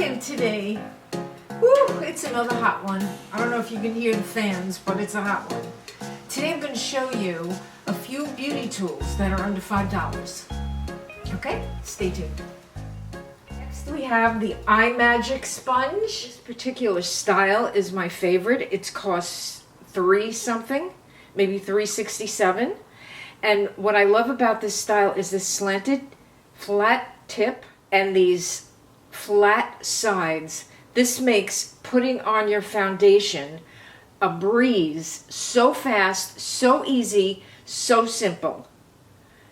And today, whew, it's another hot one. I don't know if you can hear the fans, but it's a hot one. Today I'm going to show you a few beauty tools that are under $5. Okay, stay tuned. Next we have the IMAGIC sponge. This particular style is my favorite. It costs $3 something, maybe $3.67. And what I love about this style is this slanted flat tip and these flat sides. This makes putting on your foundation a breeze, so fast, so easy, so simple.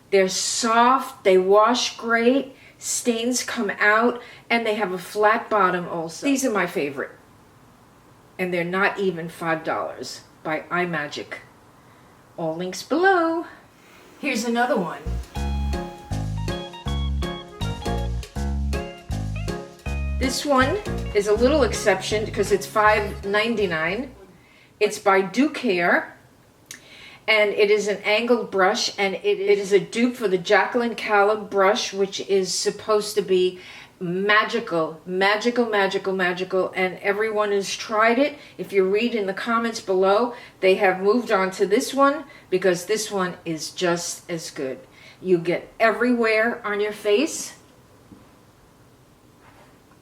They're soft, they wash great, stains come out, and they have a flat bottom also. These are my favorite. And they're not even $5 by IMAGIC. All links below. Here's another one. This one is a little exception because it's $5.99. It's by DUCARE, and it is an angled brush, and it is a dupe for the Jacqueline Caleb brush, which is supposed to be magical, magical, magical, magical, and everyone has tried it. If you read in the comments below, they have moved on to this one because this one is just as good. You get everywhere on your face,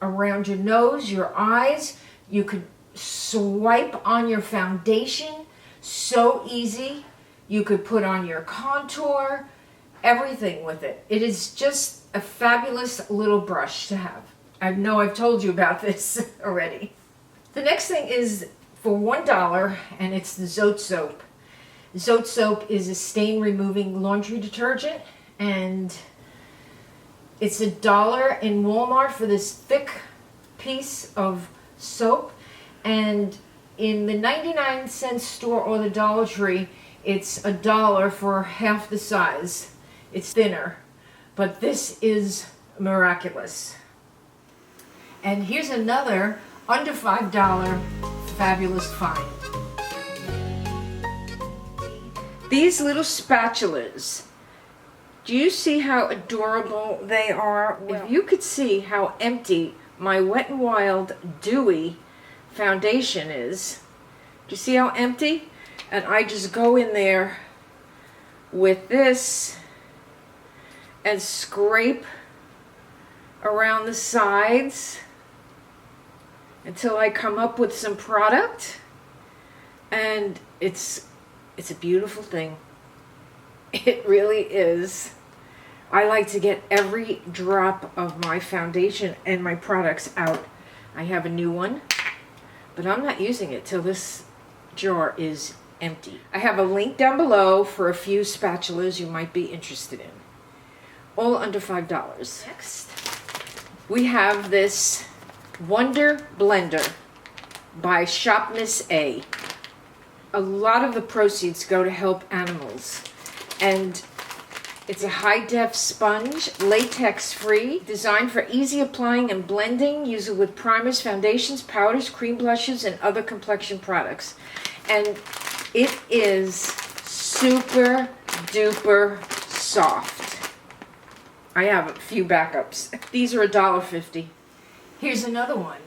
around your nose, your eyes. You could swipe on your foundation, so easy. You could put on your contour, everything with it. It is just a fabulous little brush to have. I know I've told you about this already. The next thing is for $1, and it's the ZOTE soap. ZOTE soap is a stain removing laundry detergent, and it's $1 in Walmart for this thick piece of soap, and in the 99-cent store or the Dollar Tree, it's $1 for half the size. It's thinner, but this is miraculous. And here's another under $5 fabulous find. These little spatulas. Do you see how adorable they are? Well, if you could see how empty my Wet n Wild Dewy foundation is. Do you see how empty? And I just go in there with this and scrape around the sides until I come up with some product, and it's a beautiful thing. It really is. I like to get every drop of my foundation and my products out. I have a new one, but I'm not using it till this jar is empty. I have a link down below for a few spatulas you might be interested in. All under $5. Next, we have this Wonder Blender by Shop Miss A. A lot of the proceeds go to help animals. And it's a high-def sponge, latex-free, designed for easy applying and blending. Use it with primers, foundations, powders, cream blushes, and other complexion products. And it is super duper soft. I have a few backups. These are $1.50. Here's another one.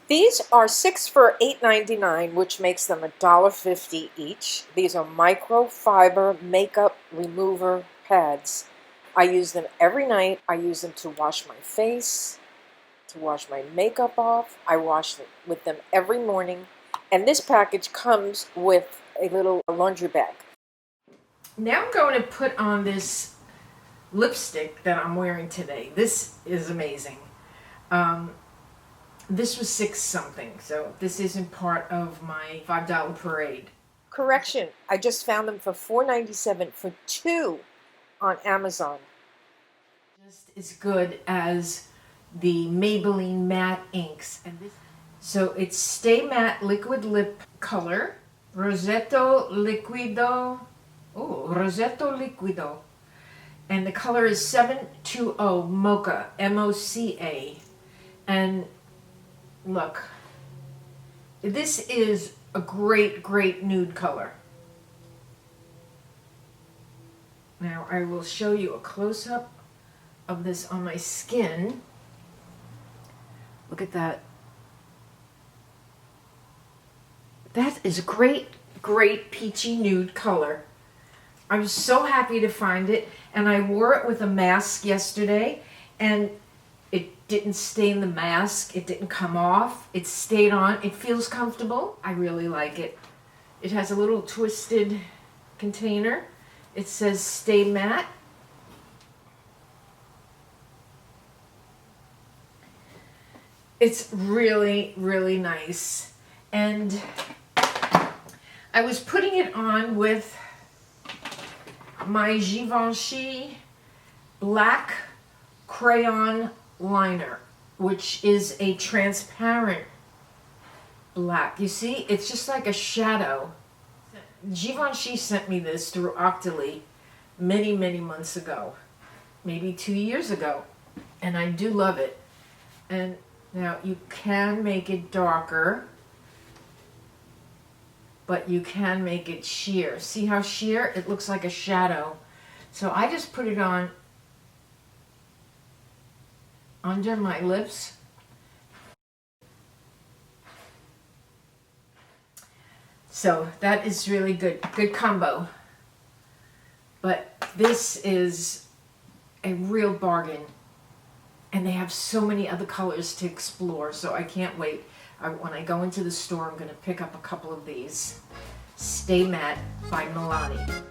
These are 6 for $8.99, which makes them $1.50 each. These are microfiber makeup remover pads. I use them every night. I use them to wash my face, to wash my makeup off. I wash them with them every morning. And this package comes with a little laundry bag. Now I'm going to put on this lipstick that I'm wearing today. This is amazing. This was $6 something, so this isn't part of my $5 parade. Correction, I just found them for $4.97 for 2 on Amazon. Just as good as the Maybelline matte inks. And this, so it's Stay Matte Liquid Lip Color, Rosetto Liquido. Oh, Rosetto Liquido. And the color is 720 MOCA, M-O-C-A. And look, this is a great, great nude color. Now I will show you a close-up of this on my skin. Look look at that. That is a great, great peachy nude color. I was so happy to find it, and I wore it with a mask yesterday, and it didn't stain the mask. It didn't come off. It stayed on. It feels comfortable. I really like it. It has a little twisted container. It says Stay Matte. It's really, really nice. And I was putting it on with my Givenchy black crayon liner, which is a transparent black. You see, it's just like a shadow. Givenchy sent me this through Octoly many, many months ago, maybe 2 years ago, and I do love it. And now you can make it darker, but you can make it sheer. See how sheer? It looks like a shadow. So I just put it on under my lips. So that is really good. Good combo. But this is a real bargain. And they have so many other colors to explore, so I can't wait. When I go into the store, I'm going to pick up a couple of these. Stay Matte by Milani.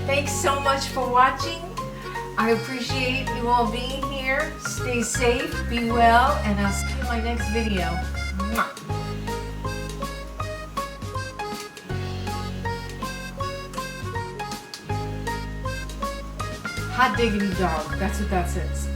Thanks so much for watching. I appreciate you all being here. Stay safe, be well, and I'll see you in my next video. Mwah. Hot diggity dog, that's what that says.